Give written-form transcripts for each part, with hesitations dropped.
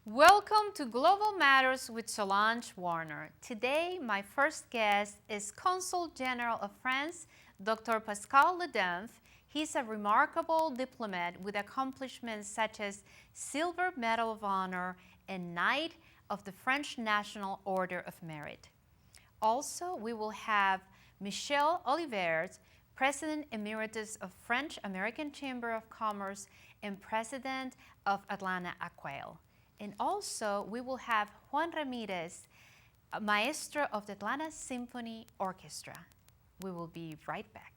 Welcome to Global Matters with Solange Warner. Today, my first guest is Consul General of France, Dr. Pascal Ledemphe. He's a remarkable diplomat with accomplishments such as Silver Medal of Honor and Knight of the French National Order of Merit. Also, we will have Michel Olivers, President Emeritus of French American Chamber of Commerce and President of Atlanta Aquail. And also, we will have Juan Ramirez, Maestro of the Atlanta Symphony Orchestra. We will be right back.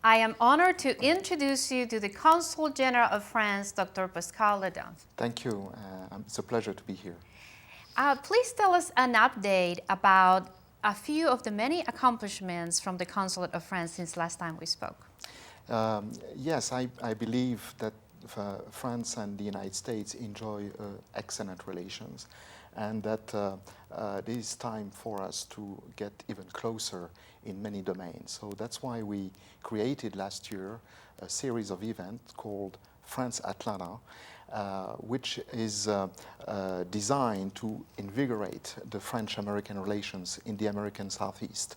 I am honored to introduce you to the Consul General of France, Dr. Pascal Ledemphe. Thank you. It's a pleasure to be here. Please tell us an update about a few of the many accomplishments from the Consulate of France since last time we spoke. Yes, I believe that France and the United States enjoy excellent relations, and that it is time for us to get even closer in many domains. So that's why we created last year a series of events called France Atlanta, which is designed to invigorate the French-American relations in the American Southeast.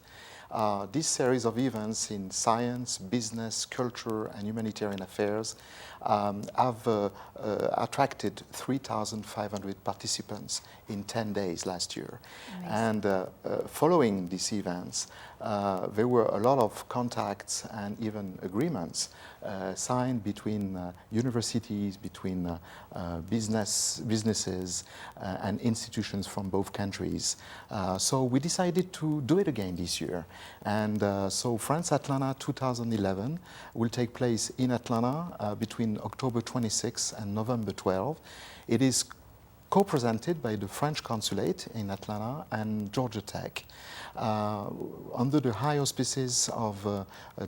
This series of events in science, business, culture, and humanitarian affairs have attracted 3,500 participants in 10 days last year. Nice. And following these events, there were a lot of contacts and even agreements signed between universities, between businesses and institutions from both countries. So we decided to do it again this year. And so France Atlanta 2011 will take place in Atlanta between October 26 and November 12. It is co-presented by the French Consulate in Atlanta and Georgia Tech, under the high auspices of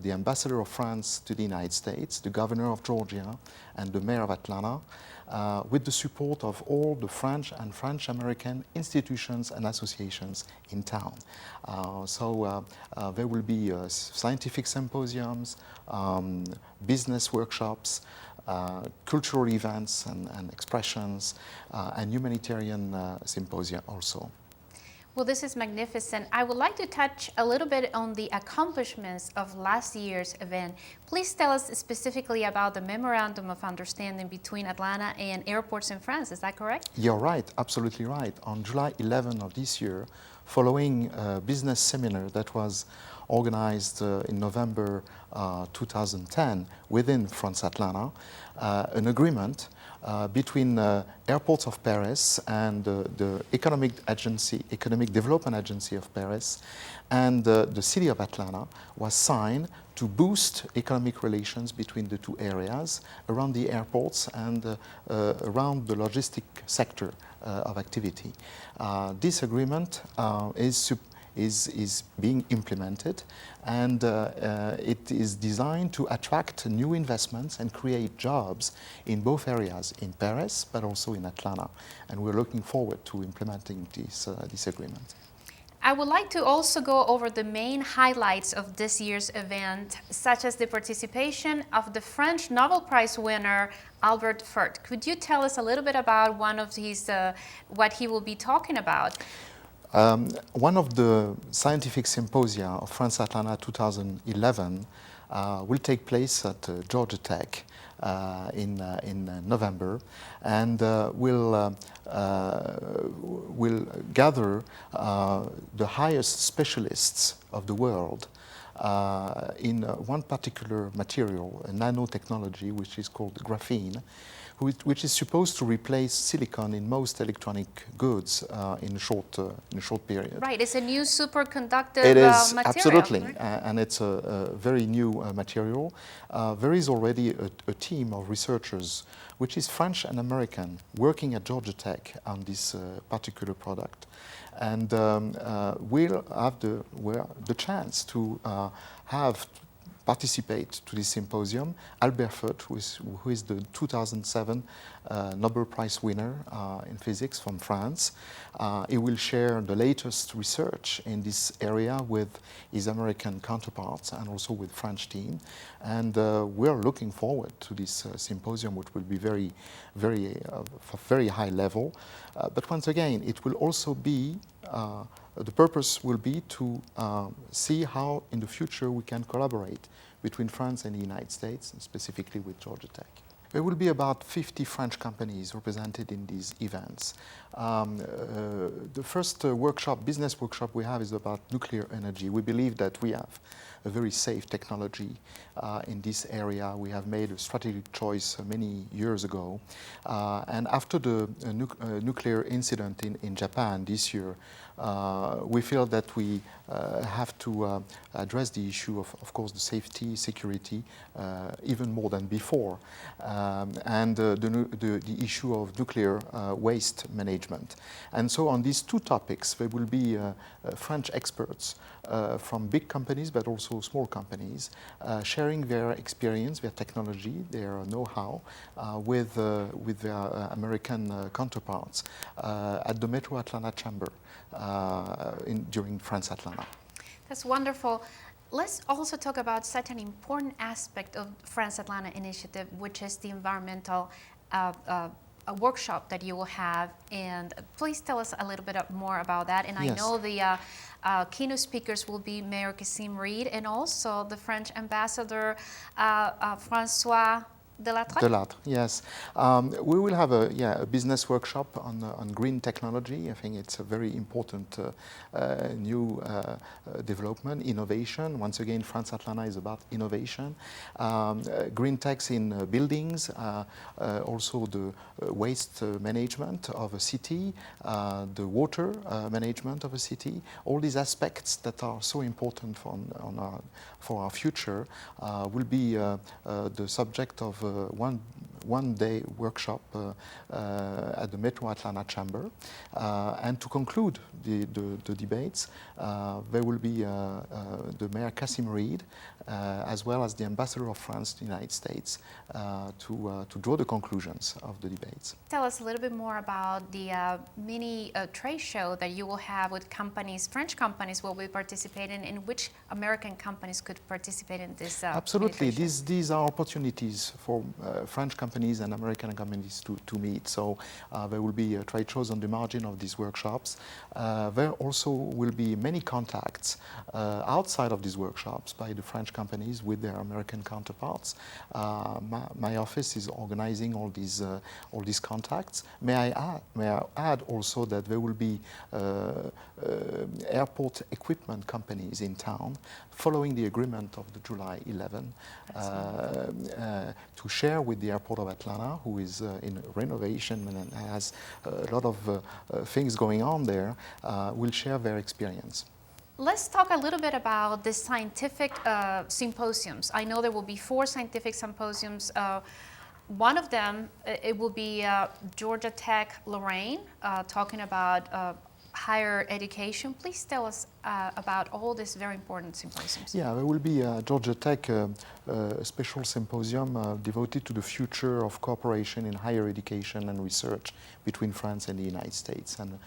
the Ambassador of France to the United States, the Governor of Georgia, and the Mayor of Atlanta, with the support of all the French and French-American institutions and associations in town. There will be scientific symposiums, business workshops, cultural events and expressions, and humanitarian symposia also. Well, this is magnificent. I would like to touch a little bit on the accomplishments of last year's event. Please tell us specifically about the Memorandum of Understanding between Atlanta and airports in France. Is that correct? You're right, absolutely right. On July 11 of this year, following a business seminar that was organized in November 2010 within France Atlanta, an agreement between Airports of Paris and the Economic Development Agency of Paris and the City of Atlanta was signed to boost economic relations between the two areas around the airports and around the logistic sector of activity. This agreement is being implemented, and it is designed to attract new investments and create jobs in both areas, in Paris but also in Atlanta. And we're looking forward to implementing this agreement. I would like to also go over the main highlights of this year's event, such as the participation of the French Nobel Prize winner, Albert Fert. Could you tell us a little bit about one of his, what he will be talking about? One of the scientific symposia of France Atlanta 2011 will take place at Georgia Tech in November, and will gather the highest specialists of the world in one particular material, a nanotechnology, which is called graphene, which is supposed to replace silicon in most electronic goods in a short period. Right, it's a new superconductive It is material. absolutely, Right? and it's a very new material. There is already a team of researchers, which is French and American, working at Georgia Tech on this particular product, and we'll have the chance to participate to this symposium. Albert Feucht, who is the 2007 Nobel Prize winner in physics from France. He will share the latest research in this area with his American counterparts and also with French team. And we're looking forward to this symposium, which will be very high level. But once again, it will also be the purpose will be to see how in the future we can collaborate between France and the United States, and specifically with Georgia Tech. There will be about 50 French companies represented in these events. The first business workshop we have is about nuclear energy. We believe that we have a very safe technology in this area. We have made a strategic choice many years ago. And after the nuclear incident in Japan this year, we feel that we have to address the issue of course, the safety, security, even more than before, and the issue of nuclear waste management. And so on these two topics, there will be French experts from big companies, but also small companies, sharing their experience, their technology, their know-how with their American counterparts at the Metro Atlanta Chamber during France Atlanta. That's wonderful. Let's also talk about such an important aspect of France Atlanta initiative, which is the environmental a workshop that you will have, and please tell us a little bit more about that. And Yes. I know the keynote speakers will be Mayor Kassim Reed and also the French ambassador François Delattre, yes. We will have a business workshop on green technology. I think it's a very important new development, innovation. Once again, France Atlanta is about innovation. Green techs in buildings, also the waste management of a city, the water management of a city. All these aspects that are so important for our future will be the subject of one-day workshop at the Metro Atlanta Chamber. And to conclude the debates, there will be the Mayor Kassim Reed, as well as the Ambassador of France to the United States, to draw the conclusions of the debates. Tell us a little bit more about the mini trade show that you will have with companies, French companies will be participating, and which American companies could participate in this Absolutely. These are opportunities for French companies and American companies to meet. So there will be trade shows on the margin of these workshops. There also will be many contacts outside of these workshops by the French companies with their American counterparts. My office is organizing all these contacts. May I add also that there will be airport equipment companies in town following the agreement of the July 11 to share with the airport of Atlanta, who is in renovation and has a lot of things going on there, will share their experience. Let's talk a little bit about the scientific symposiums. I know there will be 4 scientific symposiums. One of them, it will be Georgia Tech Lorraine, talking about higher education. Please tell us about all these very important symposiums. Yeah, there will be Georgia Tech, a special symposium devoted to the future of cooperation in higher education and research between France and the United States, and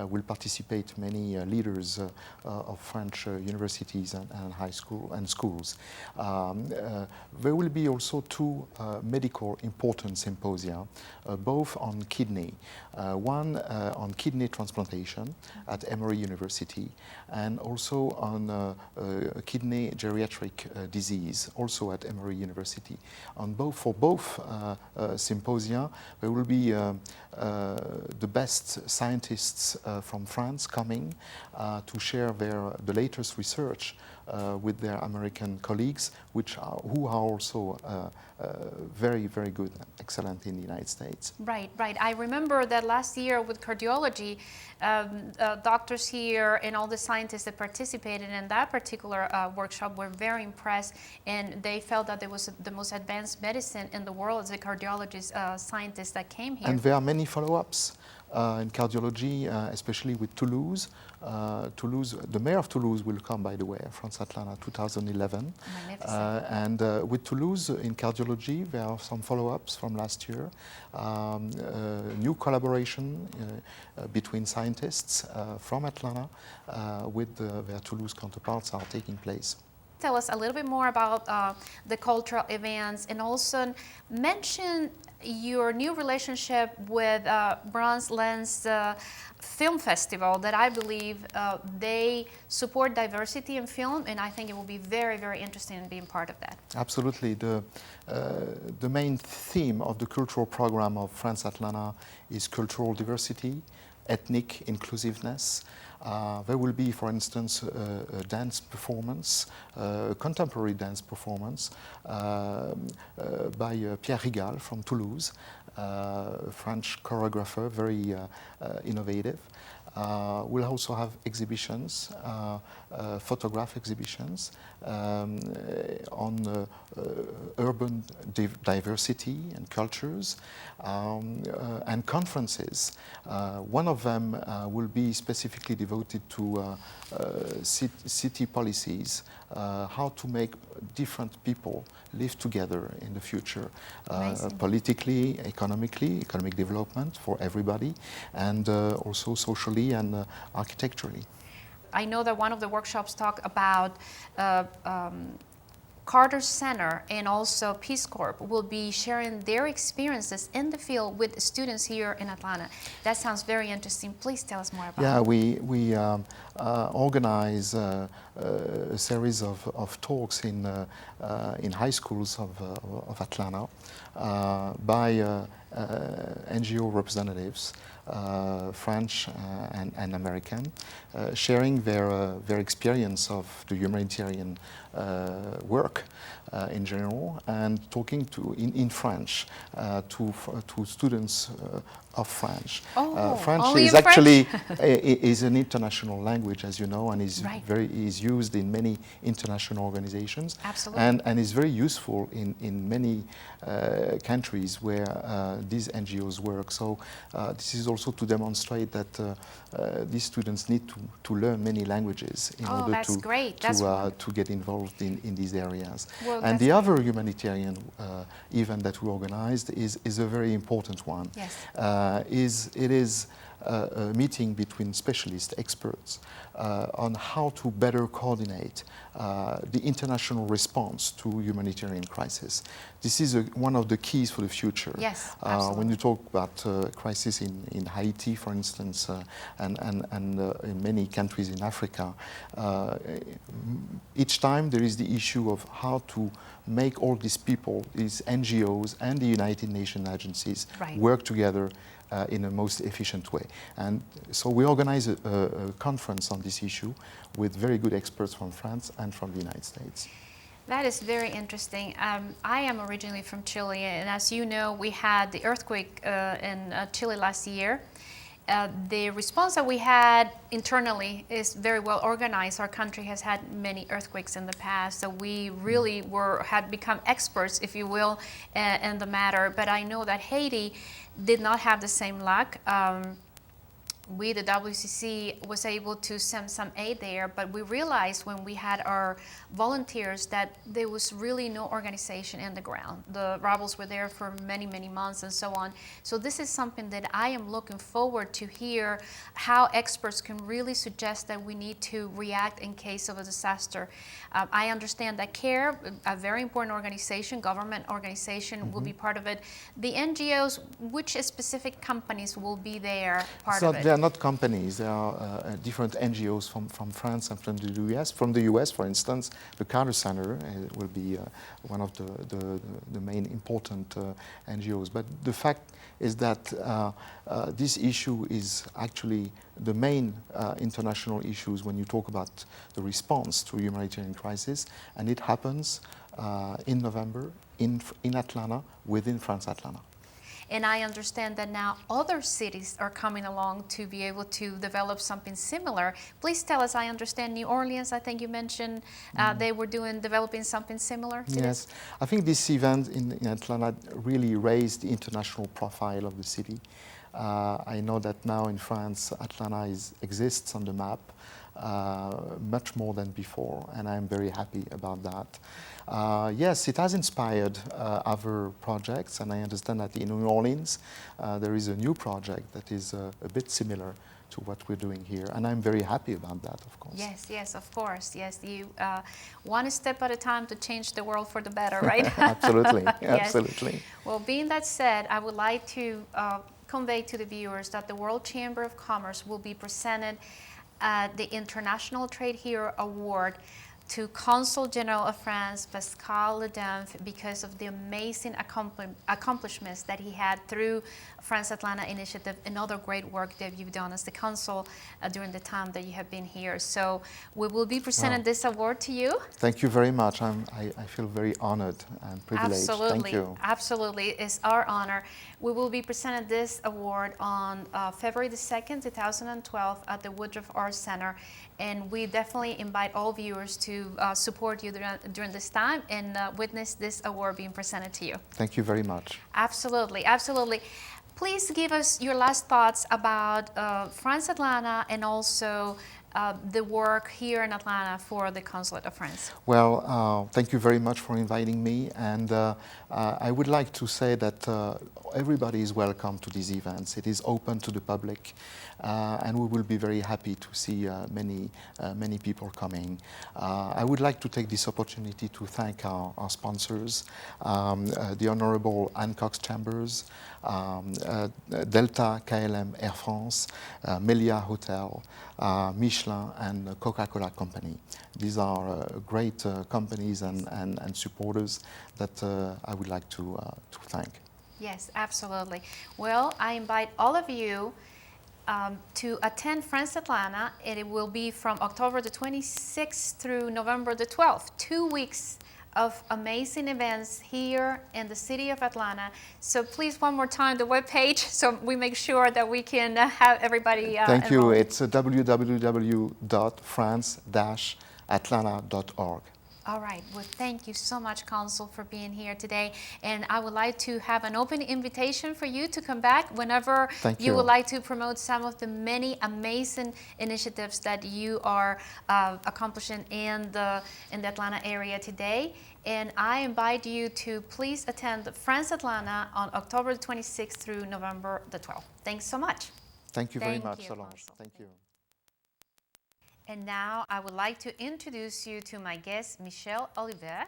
will participate many leaders of French universities and high school and schools. There will be also 2 medical important symposia, both on kidney. One on kidney transplantation at Emory University, and also on kidney geriatric disease, also at Emory University. For both symposia, there will be the best scientists from France coming to share the latest research with their American colleagues, who are also very, very good, excellent in the United States. Right, right. I remember that last year with cardiology, doctors here and all the scientists that participated in that particular workshop were very impressed, and they felt that it was the most advanced medicine in the world as a cardiologist scientists that came here. And there are many follow-ups in cardiology, especially with Toulouse. The mayor of Toulouse will come, by the way, France Atlanta 2011. And with Toulouse in cardiology, there are some follow-ups from last year. New collaboration between scientists from Atlanta with their Toulouse counterparts are taking place. Tell us a little bit more about the cultural events, and also mention your new relationship with Bronze Lens Film Festival, that I believe they support diversity in film, and I think it will be very, very interesting in being part of that. Absolutely. The main theme of the cultural program of France Atlanta is cultural diversity, ethnic inclusiveness. There will be, for instance, a dance performance, a contemporary dance performance by Pierre Rigal from Toulouse, French choreographer, very innovative. We'll also have exhibitions, photograph exhibitions on urban diversity and cultures, and conferences. One of them will be specifically devoted to city policies, how to make different people live together in the future, politically, economic development for everybody, and also socially and architecturally. I know that one of the workshops talk about Carter Center and also Peace Corps will be sharing their experiences in the field with students here in Atlanta. That sounds very interesting. Please tell us more about it. Yeah, we organize a series of talks in high schools of Atlanta by NGO representatives, French and American, sharing their experience of the humanitarian work in general, and talking in French to students of French. French is actually is an international language, as you know, and is used in many international organizations. Absolutely. And is very useful in many countries where these NGOs work. So this is also to demonstrate that these students need to learn many languages in order to get involved in these areas. Well, and the other humanitarian event that we organized is a very important one. Yes. It is a meeting between specialist experts on how to better coordinate the international response to humanitarian crisis. This is one of the keys for the future. Yes, when you talk about crisis in Haiti, for instance, and in many countries in Africa, each time there is the issue of how to make all these people, these NGOs and the United Nations agencies work together in a most efficient way. And so we organize a conference on this issue with very good experts from France and from the United States. That is very interesting. I am originally from Chile, and as you know, we had the earthquake in Chile last year. The response that we had internally is very well organized. Our country has had many earthquakes in the past, so we really had become experts, if you will, in the matter. But I know that Haiti did not have the same luck. We, the WCC, was able to send some aid there, but we realized when we had our volunteers that there was really no organization in the ground. The rebels were there for many, many months and so on. So this is something that I am looking forward to hear how experts can really suggest that we need to react in case of a disaster. I understand that CARE, a very important organization, government organization, will be part of it. The NGOs, which specific companies will be there part of it? There are not companies. They are different NGOs from France and from the US. From the US, for instance, the Carter Center will be one of the main important NGOs. But the fact is that this issue is actually the main international issues when you talk about the response to humanitarian crisis, and it happens in November in Atlanta, within France Atlanta. And I understand that now other cities are coming along to be able to develop something similar. Please tell us, I understand New Orleans, I think you mentioned they were developing something similar to Yes, this? I think this event in Atlanta really raised the international profile of the city. I know that now in France, Atlanta exists on the map much more than before, and I'm very happy about that. Yes, it has inspired other projects, and I understand that in New Orleans there is a new project that is a bit similar to what we're doing here, and I'm very happy about that, of course. Yes, yes, of course. Yes, you one step at a time to change the world for the better, right? Absolutely, Yes. absolutely. Well, being that said, I would like to convey to the viewers that the World Chamber of Commerce will be presented the International Trade Hero Award to Consul General of France, Pascal Ledemphe, because of the amazing accomplishments that he had through France Atlanta Initiative and other great work that you've done as the consul during the time that you have been here. So we will be presenting this award to you. Thank you very much. I feel very honored and privileged. Absolutely. Thank you. Absolutely. It's our honor. We will be presenting this award on February the 2nd, 2012 at the Woodruff Arts Center. And we definitely invite all viewers to support you during this time and witness this award being presented to you. Thank you very much. Absolutely. Absolutely. Please give us your last thoughts about France Atlanta and also the work here in Atlanta for the Consulate of France. Well, thank you very much for inviting me, and I would like to say that everybody is welcome to these events. It is open to the public, and we will be very happy to see many people coming. I would like to take this opportunity to thank our sponsors, the Honorable Anne Cox Chambers, Delta, KLM, Air France, Melia Hotel, Michelin, and Coca-Cola Company. These are great companies and supporters that I would like to thank. Yes, absolutely. Well, I invite all of you to attend France Atlanta, and it will be from October the 26th through November the 12th, 2 weeks of amazing events here in the city of Atlanta. So please, one more time, the webpage, so we make sure that we can have everybody Thank you. enrolled. It's www.france-atlanta.org. All right. Well, thank you so much, Consul, for being here today. And I would like to have an open invitation for you to come back whenever you would like to promote some of the many amazing initiatives that you are accomplishing in the Atlanta area today. And I invite you to please attend France Atlanta on October 26th through November the 12th. Thanks so much. Thank you very much, you, Solange. Consul. Thank you. And now I would like to introduce you to my guest, Michel Oliver,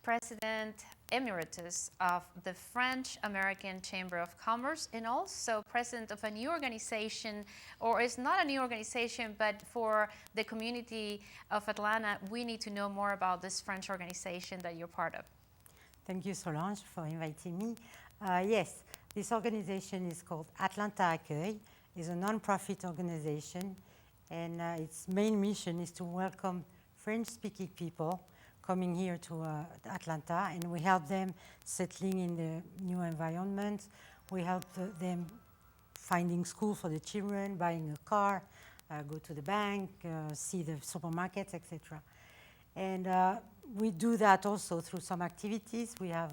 President Emeritus of the French-American Chamber of Commerce and also President of a new organization, or it's not a new organization, but for the community of Atlanta, we need to know more about this French organization that you're part of. Thank you, Solange, for inviting me. Yes, this organization is called Atlanta Accueil. It's a non-profit organization, and its main mission is to welcome French-speaking people coming here to Atlanta, and we help them settling in the new environment. We help them finding school for the children, buying a car, go to the bank, see the supermarkets, etc. And we do that also through some activities. We have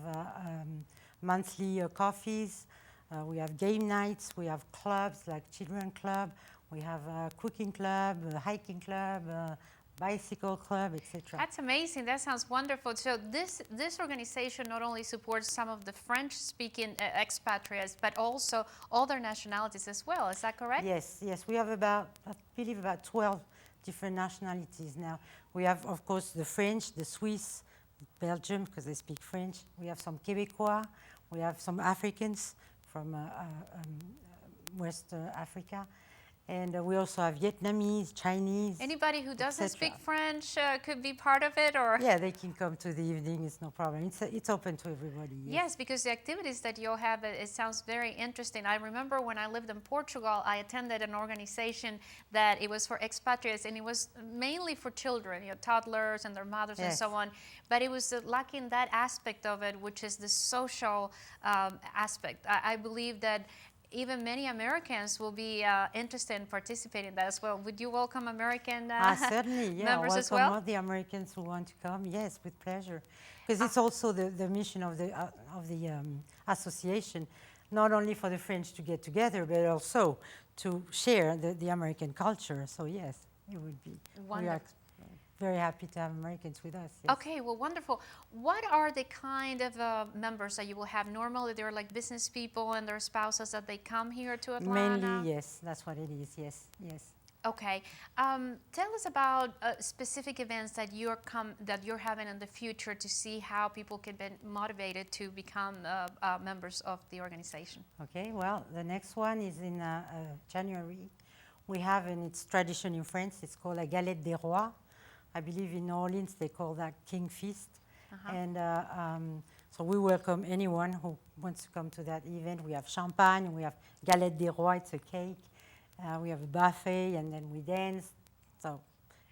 monthly coffees, we have game nights, we have clubs like Children Club, we have a cooking club, a hiking club, bicycle club, etc. That's amazing. That sounds wonderful. So this organization not only supports some of the French-speaking expatriates, but also other nationalities as well. Is that correct? Yes, yes. We have about, I believe, about 12 different nationalities now. We have, of course, the French, the Swiss, Belgium, because they speak French. We have some Quebecois. We have some Africans from West Africa. And we also have Vietnamese, Chinese, Anybody who doesn't etc. speak French could be part of it, or? Yeah, they can come to the evening, it's no problem. It's open to everybody, yes. Yes, because the activities that you'll have, it sounds very interesting. I remember when I lived in Portugal, I attended an organization that it was for expatriates, and it was mainly for children, toddlers and their mothers and Yes. so on. But it was lacking that aspect of it, which is the social aspect. I believe that even many Americans will be interested in participating in that as well. Would you welcome American Certainly, yeah. members Welcome as well? all the Americans who want to come. Yes, with pleasure. Because it's also the mission of the association, not only for the French to get together, but also to share the American culture. So yes, it would be. We are very happy to have Americans with us. Yes. Okay, well, wonderful. What are the kind of members that you will have? Normally, they're like business people and their spouses that they come here to Atlanta. Mainly, yes, that's what it is. Yes, yes. Okay, tell us about specific events that you're having in the future to see how people can be motivated to become members of the organization. Okay, well, the next one is in January. We have, and it's tradition in France, it's called la Galette des Rois. I believe in New Orleans they call that King Feast. And so we welcome anyone who wants to come to that event. We have champagne, we have Galette des Rois, it's a cake. We have a buffet, and then we dance. So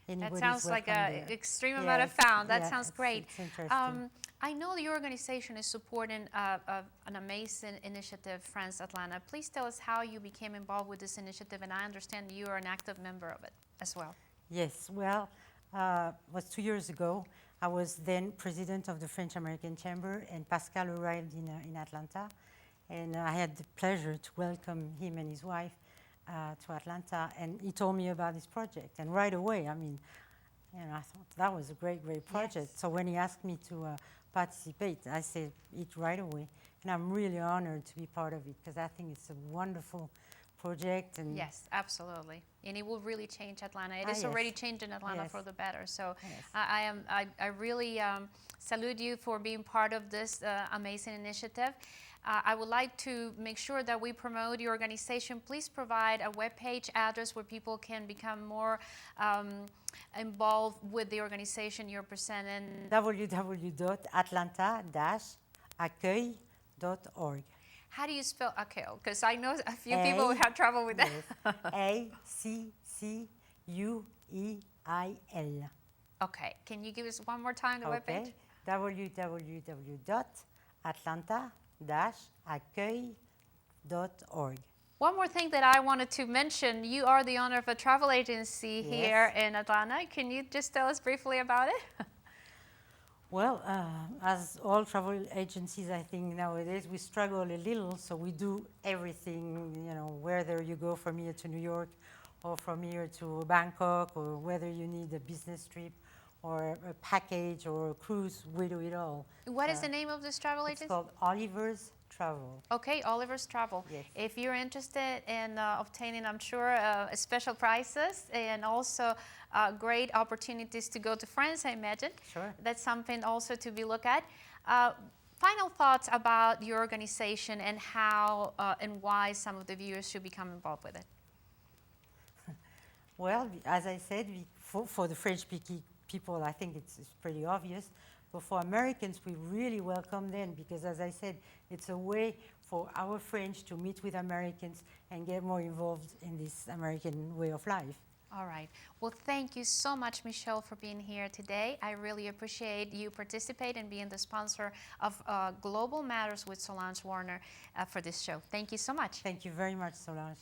that sounds like an extreme amount of Yes, fun. That yeah, sounds great. It's interesting. I know your organization is supporting an amazing initiative, France Atlanta. Please tell us how you became involved with this initiative, and I understand you are an active member of it as well. Yes, well, it was 2 years ago. I was then president of the French-American Chamber, and Pascal arrived in Atlanta. And I had the pleasure to welcome him and his wife to Atlanta, and he told me about this project. And right away, I mean, I thought that was a great, great project. Yes. So when he asked me to participate, I said it right away. And I'm really honored to be part of it, because I think it's a wonderful project. And yes, absolutely. And it will really change Atlanta. It is yes. already changing Atlanta Yes. for the better. So Yes. I really salute you for being part of this amazing initiative. I would like to make sure that we promote your organization. Please provide a webpage address where people can become more involved with the organization you're presenting. www.atlanta-accueil.org. How do you spell accueil? Because I know a few people who have trouble with that. A-C-C-U-E-I-L. Okay, can you give us one more time the webpage? www.atlanta-accueil.org. One more thing that I wanted to mention, you are the owner of a travel agency here in Atlanta. Can you just tell us briefly about it? Well, as all travel agencies, I think nowadays we struggle a little, so we do everything, whether you go from here to New York or from here to Bangkok, or whether you need a business trip or a package or a cruise, we do it all. What is the name of this travel agency? It's called Oliver's Travel. Okay, Oliver's Travel. Yes. If you're interested in obtaining, I'm sure, special prices and also great opportunities to go to France, I imagine. Sure. That's something also to be looked at. Final thoughts about your organization and how and why some of the viewers should become involved with it. Well, as I said, for the French-speaking people, I think it's pretty obvious. But for Americans, we really welcome them, because, as I said, it's a way for our French to meet with Americans and get more involved in this American way of life. All right. Well, thank you so much, Michelle, for being here today. I really appreciate you participating and being the sponsor of Global Matters with Solange Warner for this show. Thank you so much. Thank you very much, Solange.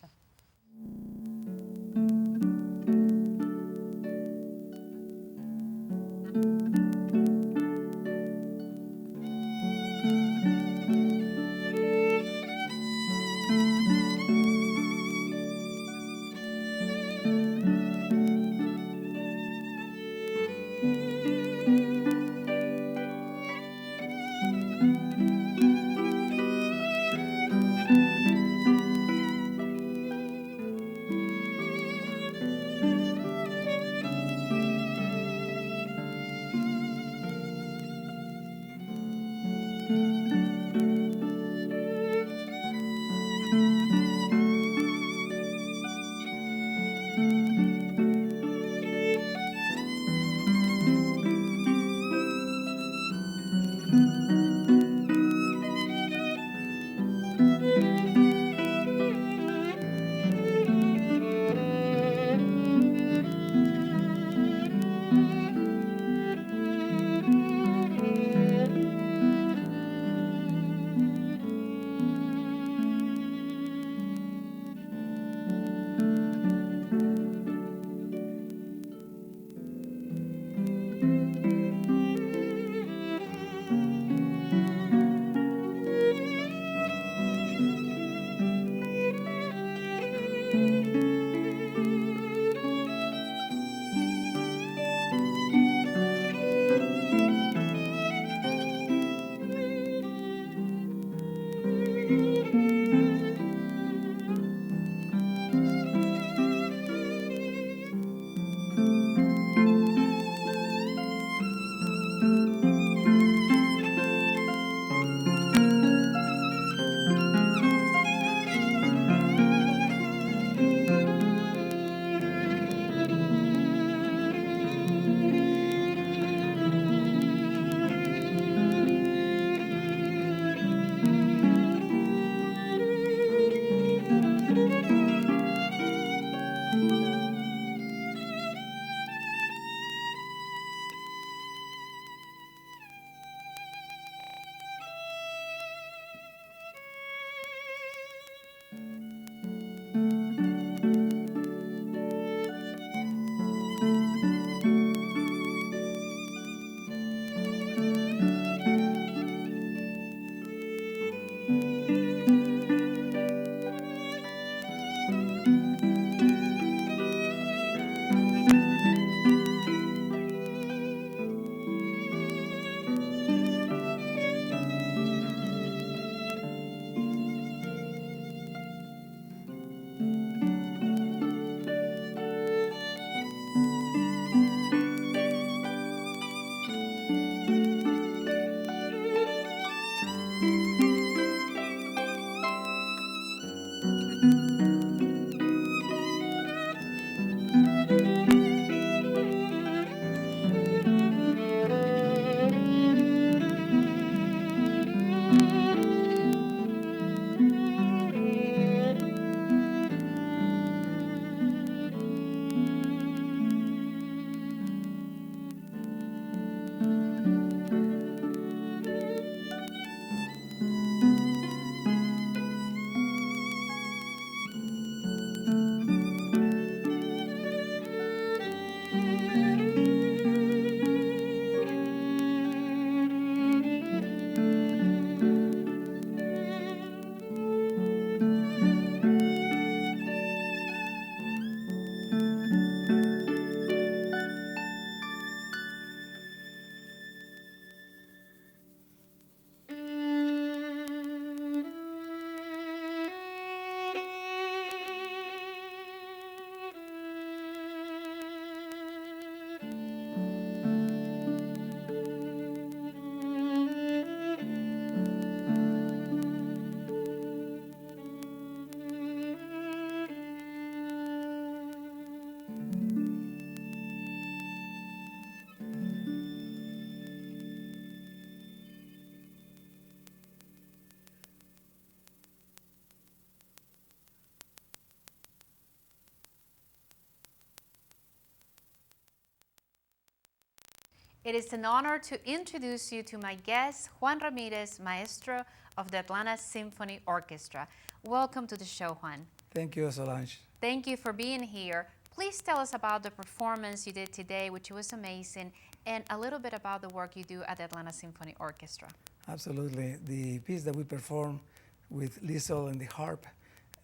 It is an honor to introduce you to my guest, Juan Ramirez, maestro of the Atlanta Symphony Orchestra. Welcome to the show, Juan. Thank you, Solange. Thank you for being here. Please tell us about the performance you did today, which was amazing, and a little bit about the work you do at the Atlanta Symphony Orchestra. Absolutely. The piece that we perform with Liesel and the harp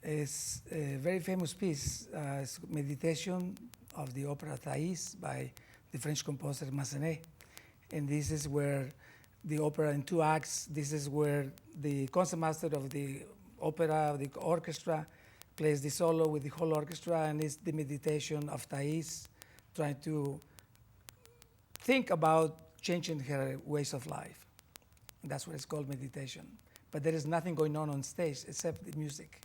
is a very famous piece. It's Meditation of the opera Thais by the French composer Massenet. And this is where the opera in 2 acts, this is where the concertmaster of the opera, of the orchestra, plays the solo with the whole orchestra, and it's the meditation of Thais, trying to think about changing her ways of life. That's what it's called, meditation. But there is nothing going on stage except the music.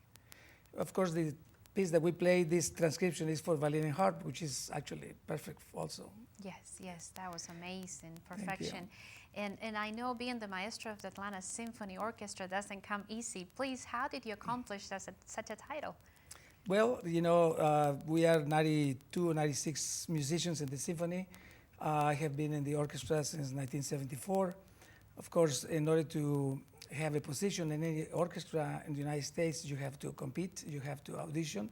Of course, the piece that we play, this transcription is for violin and harp, which is actually perfect also. Yes, yes, that was amazing, perfection. And I know being the maestro of the Atlanta Symphony Orchestra doesn't come easy. Please, how did you accomplish such a title? Well, you know, we are 92, 96 musicians in the symphony. I have been in the orchestra since 1974. Of course, in order to have a position in any orchestra in the United States, you have to compete, you have to audition.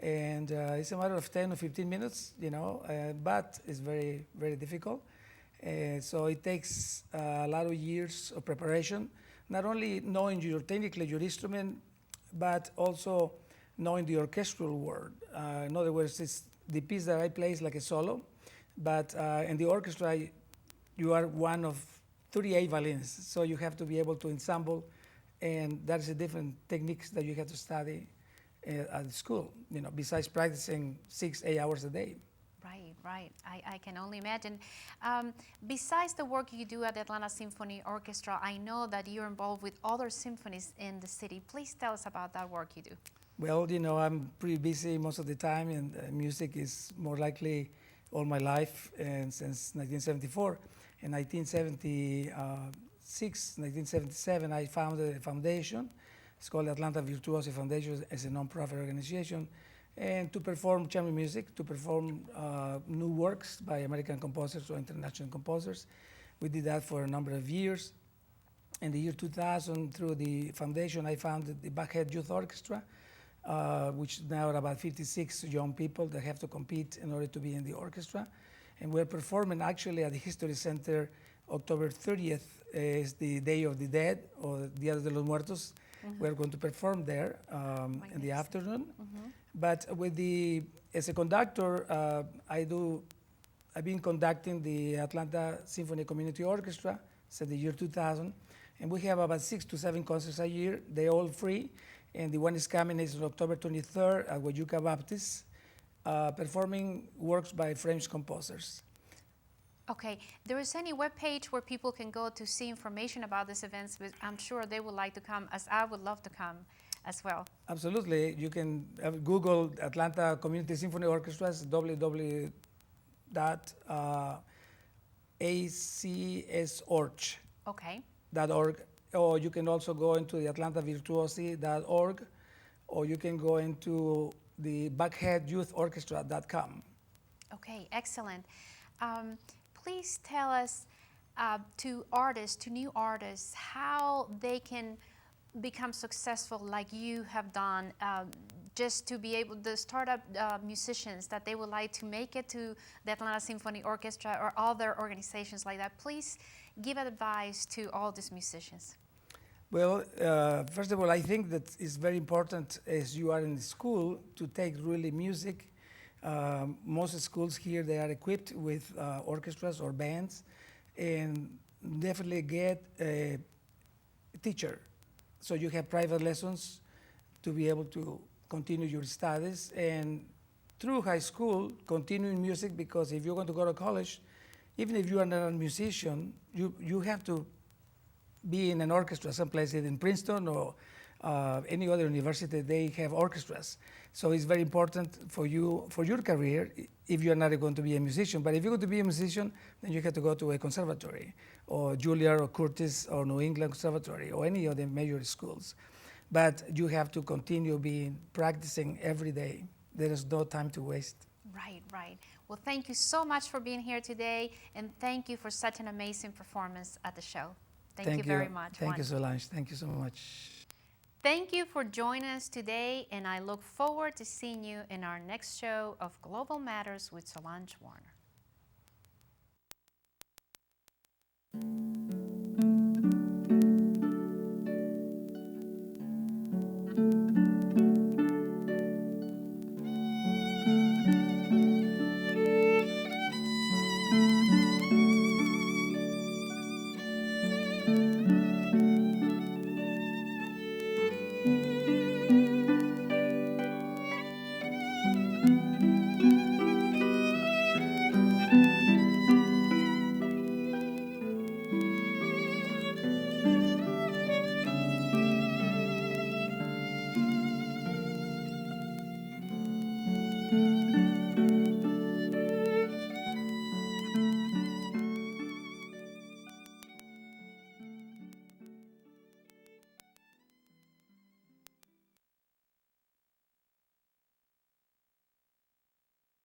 And it's a matter of 10 or 15 minutes, you know, but it's very, very difficult. So it takes a lot of years of preparation, not only knowing technically your instrument, but also knowing the orchestral world. In other words, it's the piece that I play is like a solo, but in the orchestra, you are one of 38 violins, so you have to be able to ensemble, and that's a different techniques that you have to study at school, you know, besides practicing 6-8 hours a day. Right, right. I can only imagine. Besides the work you do at the Atlanta Symphony Orchestra, I know that you're involved with other symphonies in the city. Please tell us about that work you do. Well, you know, I'm pretty busy most of the time, and music is more likely all my life, and since 1974. In 1976, 1977, I founded a foundation. It's called Atlanta Virtuosi Foundation. It's a non-profit organization, and to perform chamber music, to perform new works by American composers or international composers. We did that for a number of years. In the year 2000, through the foundation, I founded the Buckhead Youth Orchestra, which now are about 56 young people that have to compete in order to be in the orchestra. And we're performing actually at the History Center. October 30th is the Day of the Dead, or Dia de los Muertos. We're going to perform there in the afternoon. But with as a conductor, I've been conducting the Atlanta Symphony Community Orchestra since the year 2000. And we have about 6 to 7 concerts a year. They're all free. And the one is coming is on October 23rd at Huayuca Baptist, performing works by French composers. Okay, there is any webpage where people can go to see information about these events, but I'm sure they would like to come, as I would love to come as well. Absolutely. You can Google Atlanta Community Symphony Orchestras, www.acsorg.org. Okay. or you can also go into the atlantavirtuosi.org, or you can go into the buckheadyouthorchestra.com. Okay, excellent. Please tell us to artists, to new artists, how they can become successful like you have done, just to be able to start up musicians that they would like to make it to the Atlanta Symphony Orchestra or other organizations like that. Please give advice to all these musicians. Well, first of all, I think that it's very important as you are in school to take really music. Most schools here, they are equipped with orchestras or bands, and definitely get a teacher. So you have private lessons to be able to continue your studies, and through high school, continue in music, because if you're going to go to college, even if you are not a musician, you have to be in an orchestra someplace in Princeton or any other university. They have orchestras. So it's very important for you, for your career, if you're not going to be a musician. But if you're going to be a musician, then you have to go to a conservatory, or Juilliard or Curtis or New England Conservatory, or any of the major schools. But you have to continue practicing every day. There is no time to waste. Right, right. Well, thank you so much for being here today, and thank you for such an amazing performance at the show. Thank you very much. Thank you, Solange. Thank you so much. Thank you for joining us today, and I look forward to seeing you in our next show of Global Matters with Solange Warner.